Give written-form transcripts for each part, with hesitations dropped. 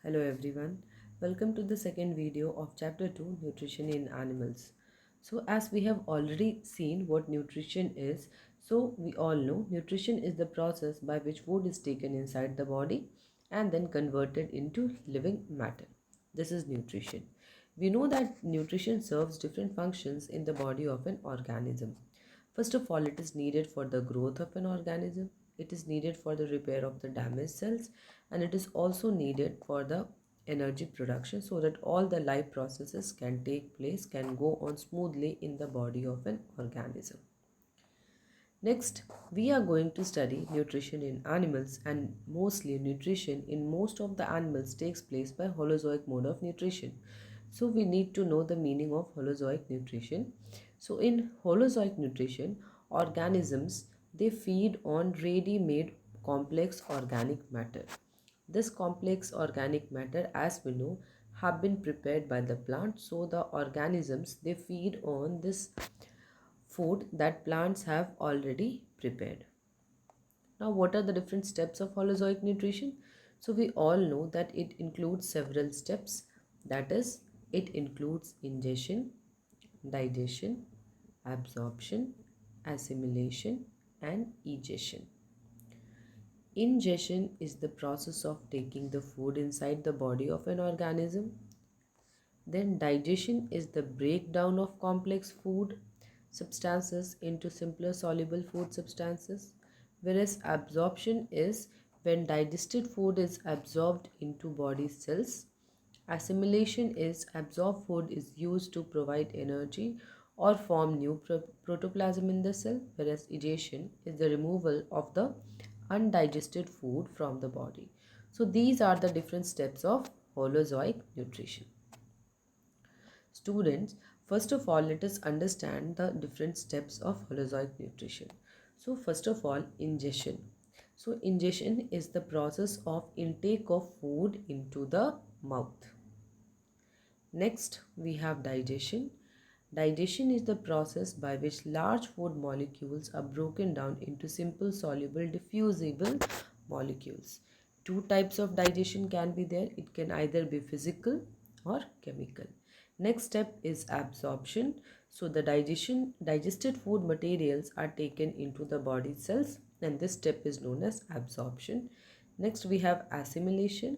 Hello everyone, welcome to the second video of chapter 2 Nutrition in Animals. So as we have already seen what nutrition is, so we all know nutrition is the process by which food is taken inside the body and then converted into living matter. This is nutrition. We know that nutrition serves different functions in the body of an organism. First of all, it is needed for the growth of an organism, it is needed for the repair of the damaged cells, and it is also needed for the energy production so that all the life processes can take place, can go on smoothly in the body of an organism. Next, we are going to study nutrition in animals, and mostly nutrition in most of the animals takes place by holozoic mode of nutrition. So we need to know the meaning of holozoic nutrition. So in holozoic nutrition, organisms they feed on ready-made complex organic matter. This complex organic matter, as we know, have been prepared by the plant. So the organisms they feed on this food that plants have already prepared. Now, what are the different steps of Holozoic nutrition? So, we all know that it includes several steps. That is, it includes ingestion, digestion, absorption, assimilation, and egestion. Ingestion is the process of taking the food inside the body of an organism. Then digestion is the breakdown of complex food substances into simpler soluble food substances, whereas absorption is when digested food is absorbed into body cells. Assimilation is absorbed food is used to provide energy or form new protoplasm in the cell, whereas egestion is the removal of the undigested food from the body. So these are the different steps of holozoic nutrition. Students, first of all, let us understand the different steps of holozoic nutrition. So, first of all, ingestion. So, ingestion is the process of intake of food into the mouth. Next, we have digestion. Digestion is the process by which large food molecules are broken down into simple soluble diffusible molecules. Two types of digestion can be there. It can either be physical or chemical. Next step is absorption. So the digested food materials are taken into the body cells, and this step is known as absorption. Next we have assimilation,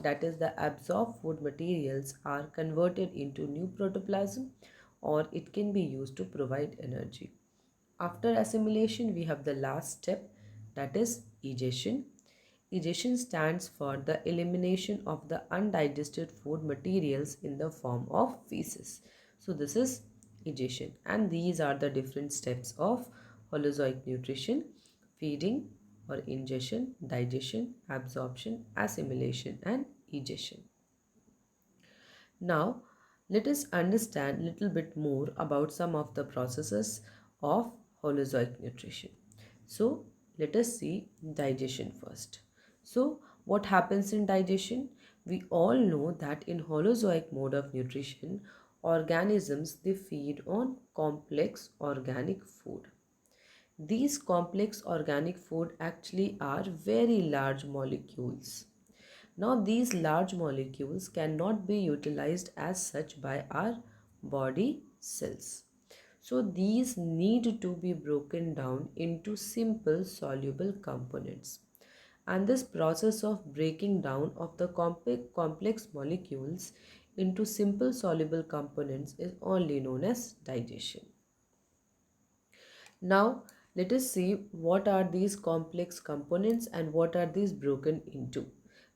that is the absorbed food materials are converted into new protoplasm or it can be used to provide energy. After assimilation we have the last step, that is egestion. Egestion stands for the elimination of the undigested food materials in the form of feces. So this is egestion, and these are the different steps of holozoic nutrition: feeding or ingestion, digestion, absorption, assimilation, and egestion. Now let us understand a little bit more about some of the processes of holozoic nutrition. So let us see digestion first. So what happens in digestion? We all know that in holozoic mode of nutrition, organisms they feed on complex organic food. These complex organic food actually are very large molecules. Now, these large molecules cannot be utilized as such by our body cells. So, these need to be broken down into simple soluble components. And this process of breaking down of the complex molecules into simple soluble components is only known as digestion. Now, let us see what are these complex components and what are these broken into.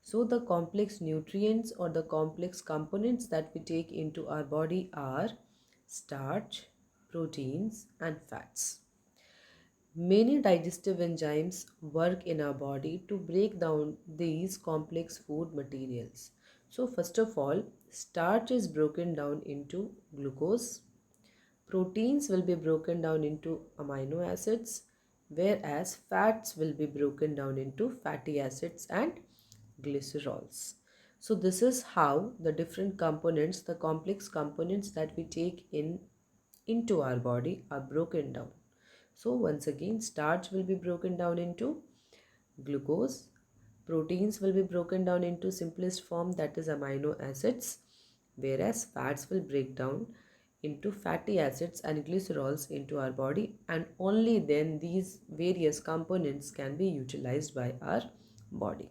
So, the complex nutrients or the complex components that we take into our body are starch, proteins, and fats. Many digestive enzymes work in our body to break down these complex food materials. So, first of all, starch is broken down into glucose. Proteins will be broken down into amino acids, whereas fats will be broken down into fatty acids and glycerols. So this is how the different components, the complex components that we take into our body are broken down. So once again, starch will be broken down into glucose, Proteins will be broken down into simplest form, that is amino acids, whereas fats will break down into fatty acids and glycerols into our body, and only then these various components can be utilized by our body.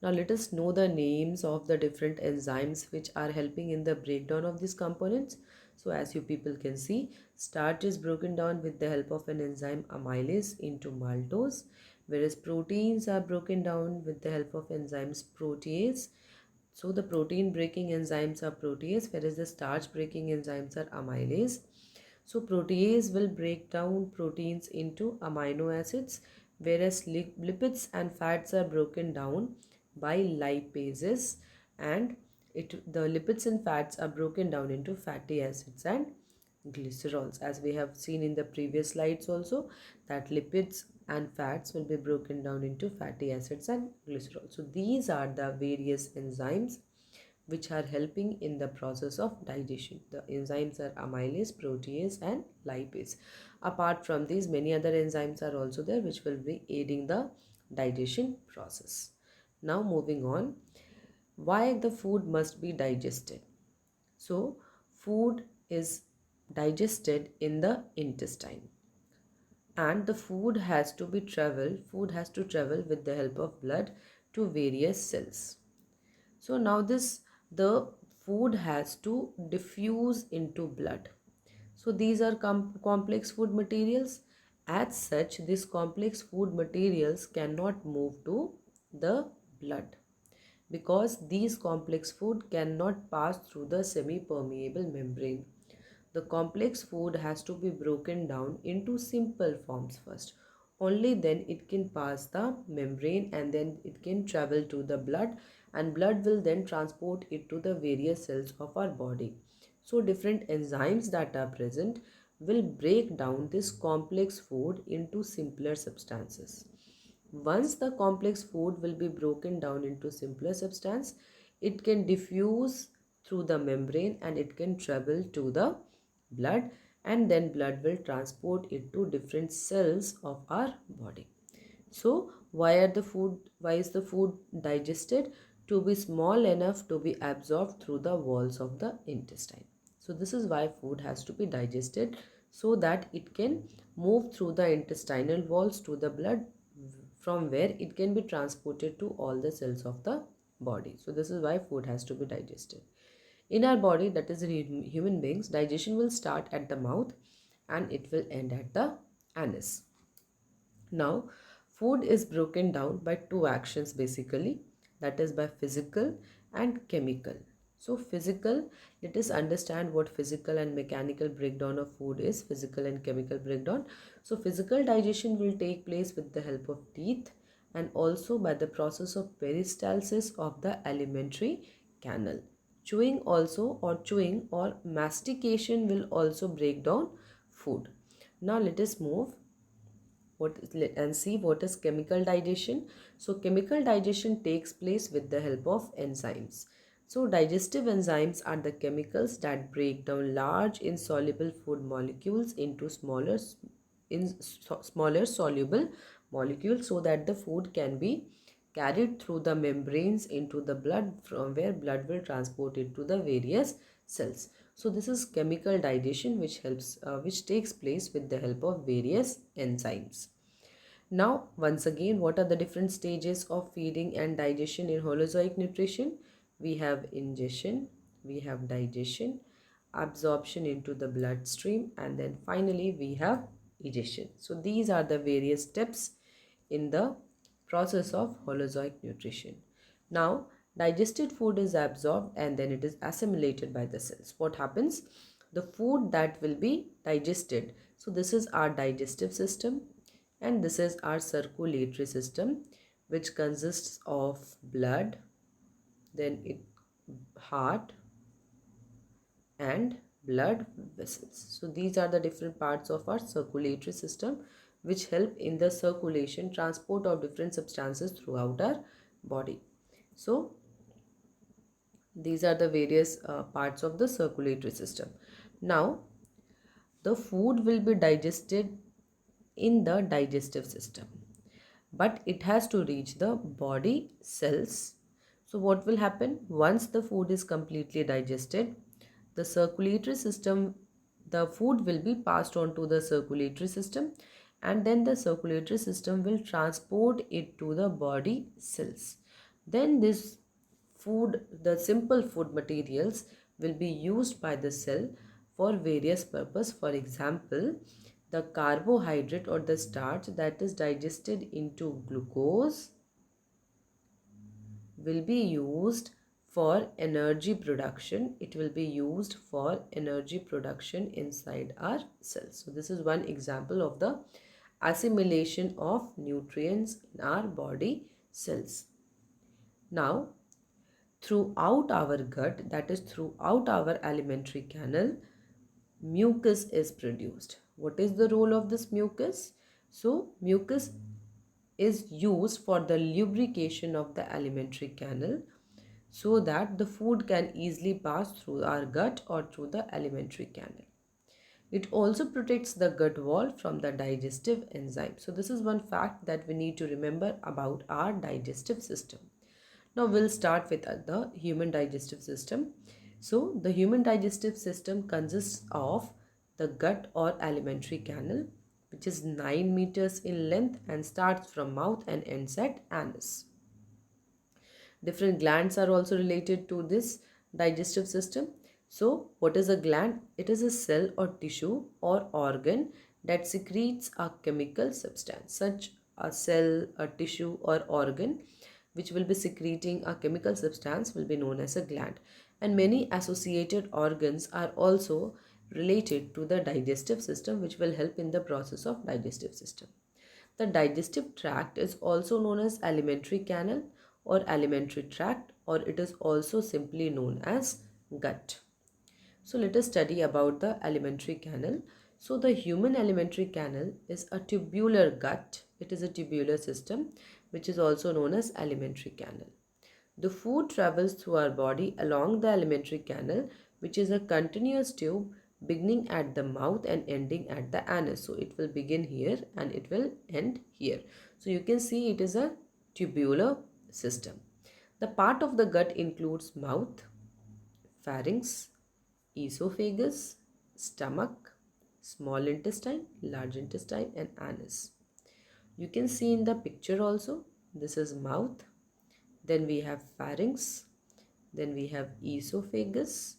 Now let us know the names of the different enzymes which are helping in the breakdown of these components. So as you people can see, starch is broken down with the help of an enzyme amylase into maltose, whereas proteins are broken down with the help of enzymes protease. So the protein breaking enzymes are protease, whereas the starch breaking enzymes are amylase. So protease will break down proteins into amino acids, whereas lipids and fats are broken down by lipases, and the lipids and fats are broken down into fatty acids and glycerols, as we have seen in the previous slides also, that lipids and fats will be broken down into fatty acids and glycerols. So these are the various enzymes which are helping in the process of digestion. The enzymes are amylase, protease and lipase. Apart from these, many other enzymes are also there which will be aiding the digestion process. Now moving on, why the food must be digested? So food is digested in the intestine, and the food has to travel with the help of blood to various cells. So now the food has to diffuse into blood. So these are complex food materials. As such, these complex food materials cannot move to the blood, because these complex food cannot pass through the semi-permeable membrane. The complex food has to be broken down into simple forms first. Only then it can pass the membrane, and then it can travel to the blood, and blood will then transport it to the various cells of our body. So different enzymes that are present will break down this complex food into simpler substances. Once the complex food will be broken down into simpler substance, it can diffuse through the membrane and it can travel to the blood, and then blood will transport it to different cells of our body. So why is the food digested? To be small enough to be absorbed through the walls of the intestine. So this is why food has to be digested, so that it can move through the intestinal walls to the blood, from where it can be transported to all the cells of the body. So this is why food has to be digested. In our body, that is in human beings, digestion will start at the mouth and it will end at the anus. Now, food is broken down by two actions basically, that is by physical and chemical. So physical, let us understand what physical and mechanical breakdown of food is, physical and chemical breakdown. So physical digestion will take place with the help of teeth, and also by the process of peristalsis of the alimentary canal. Chewing or mastication will also break down food. Now let us move and see what is chemical digestion. So chemical digestion takes place with the help of enzymes. So digestive enzymes are the chemicals that break down large insoluble food molecules into smaller soluble molecules, so that the food can be carried through the membranes into the blood, from where blood will transport it to the various cells. So this is chemical digestion, which takes place with the help of various enzymes. Now, once again, what are the different stages of feeding and digestion in Holozoic nutrition? We have ingestion, we have digestion, absorption into the bloodstream, and then finally we have egestion. So these are the various steps in the process of Holozoic nutrition. Now, digested food is absorbed and then it is assimilated by the cells. What happens? The food that will be digested. So this is our digestive system, and this is our circulatory system, which consists of blood, then heart and blood vessels. So these are the different parts of our circulatory system which help in the circulation, transport of different substances throughout our body. So these are the various parts of the circulatory system. Now the food will be digested in the digestive system. but it has to reach the body cells. So what will happen once the food is completely digested? The circulatory system, the food will be passed on to the circulatory system, and then the circulatory system will transport it to the body cells. Then this food, the simple food materials will be used by the cell for various purpose. For example, the carbohydrate or the starch that is digested into glucose will be used for energy production. It will be used for energy production inside our cells. So this is one example of the assimilation of nutrients in our body cells. Now, throughout our gut, that is throughout our alimentary canal, mucus is produced. What is the role of this mucus? So mucus is used for the lubrication of the alimentary canal so that the food can easily pass through our gut or through the alimentary canal. It also protects the gut wall from the digestive enzyme. So this is one fact that we need to remember about our digestive system. Now we'll start with the human digestive system. So the human digestive system consists of the gut or alimentary canal, which is 9 meters in length and starts from mouth and ends at anus. Different glands are also related to this digestive system. So what is a gland? It is a cell or tissue or organ that secretes a chemical substance. Such a cell, a tissue or organ which will be secreting a chemical substance will be known as a gland. And many associated organs are also related to the digestive system, which will help in the process of digestive system. The digestive tract is also known as alimentary canal or alimentary tract, or it is also simply known as gut. So let us study about the alimentary canal. So the human alimentary canal is a tubular gut. It is a tubular system which is also known as alimentary canal. The food travels through our body along the alimentary canal, which is a continuous tube beginning at the mouth and ending at the anus. So it will begin here and it will end here. So you can see it is a tubular system. The part of the gut includes mouth, pharynx, esophagus, stomach, small intestine, large intestine and anus. You can see in the picture also, this is mouth, then we have pharynx, then we have esophagus,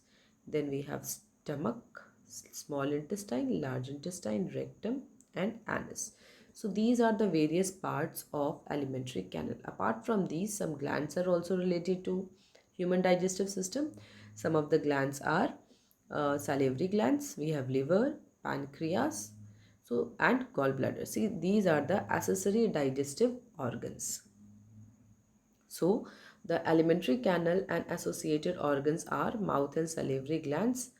then we have stomach, small intestine, large intestine, rectum and anus. So these are the various parts of alimentary canal. Apart from these, some glands are also related to human digestive system. Some of the glands are salivary glands. We have liver, pancreas, so and gallbladder. See, these are the accessory digestive organs. So the alimentary canal and associated organs are mouth and salivary glands,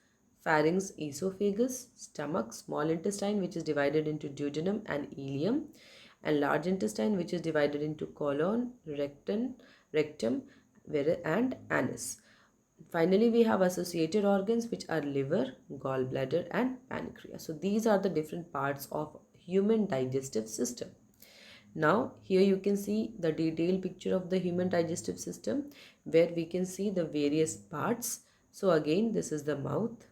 pharynx, esophagus, stomach, small intestine which is divided into duodenum and ileum, and large intestine which is divided into colon, rectum and anus. Finally, we have associated organs which are liver, gallbladder and pancreas. So these are the different parts of human digestive system. Now here you can see the detailed picture of the human digestive system where we can see the various parts. So again, this is the mouth.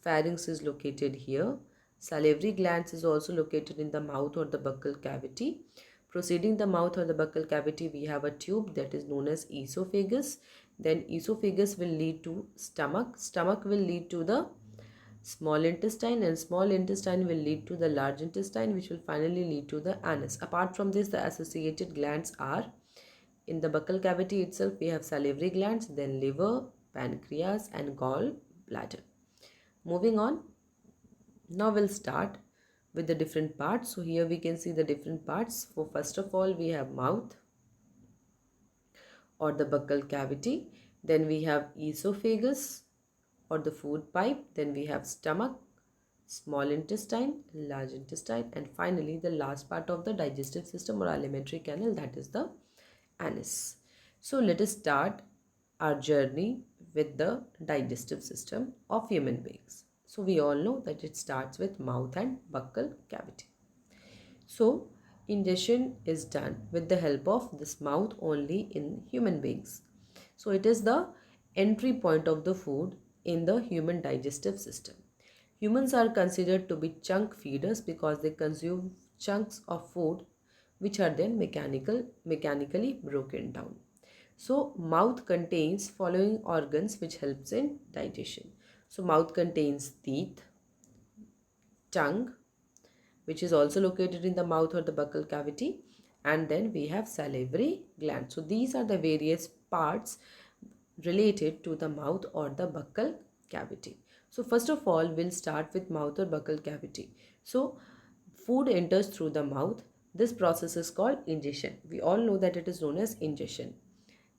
Pharynx is located here. Salivary glands is also located in the mouth or the buccal cavity. Proceeding the mouth or the buccal cavity, we have a tube that is known as esophagus. Then esophagus will lead to stomach. Stomach will lead to the small intestine, and small intestine will lead to the large intestine, which will finally lead to the anus. Apart from this, the associated glands are in the buccal cavity itself. We have salivary glands, then liver, pancreas and gallbladder. Moving on, now we'll start with the different parts. So here we can see the different parts. For first of all, we have mouth or the buccal cavity, then we have esophagus or the food pipe, then we have stomach, small intestine, large intestine, and finally the last part of the digestive system or alimentary canal, that is the anus. So let us start our journey with the digestive system of human beings. So we all know that it starts with mouth and buccal cavity. So ingestion is done with the help of this mouth only in human beings. So it is the entry point of the food in the human digestive system. Humans are considered to be chunk feeders because they consume chunks of food which are then mechanically broken down. So mouth contains following organs which helps in digestion. So mouth contains teeth, tongue, which is also located in the mouth or the buccal cavity, and then we have salivary gland. So these are the various parts related to the mouth or the buccal cavity. So first of all, we'll start with mouth or buccal cavity. So food enters through the mouth. This process is called ingestion. We all know that it is known as ingestion.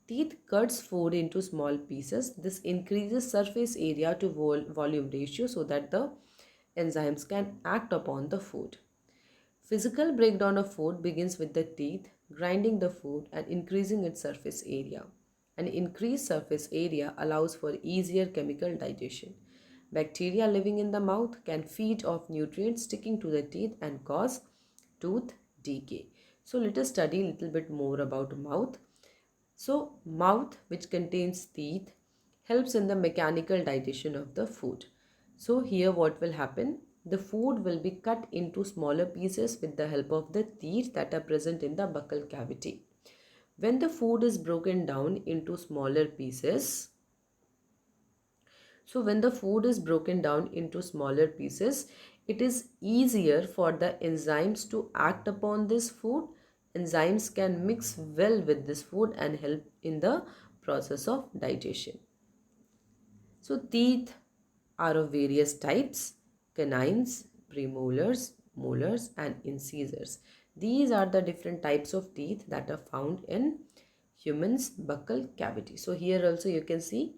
Teeth cuts food into small pieces. This increases surface area to volume ratio so that the enzymes can act upon the food. Physical breakdown of food begins with the teeth grinding the food and increasing its surface area. An increased surface area allows for easier chemical digestion. Bacteria living in the mouth can feed off nutrients sticking to the teeth and cause tooth decay. So let us study a little bit more about mouth. So mouth, which contains teeth, helps in the mechanical digestion of the food. So here what will happen? The food will be cut into smaller pieces with the help of the teeth that are present in the buccal cavity. When the food is broken down into smaller pieces, when the food is broken down into smaller pieces, it is easier for the enzymes to act upon this food. Enzymes can mix well with this food and help in the process of digestion. So teeth are of various types: canines, premolars, molars and incisors. These are the different types of teeth that are found in humans' buccal cavity. So here also you can see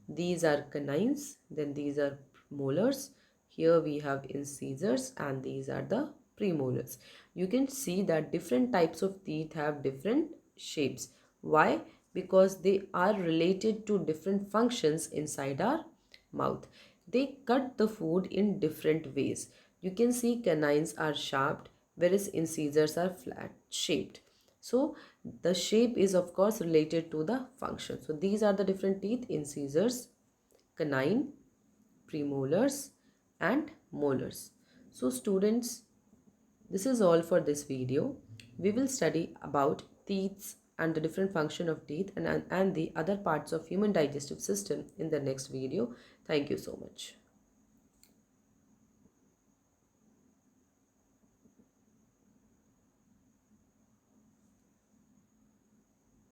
these are canines, then these are molars, here we have incisors, and these are the premolars. You can see that different types of teeth have different shapes. Why? Because they are related to different functions inside our mouth. They cut the food in different ways. You can see canines are sharp, whereas incisors are flat shaped. So the shape is of course related to the function. So these are the different teeth: incisors, canine, premolars and molars. So students, this is all for this video. We will study about teeth and the different function of teeth and the other parts of human digestive system in the next video. Thank you so much.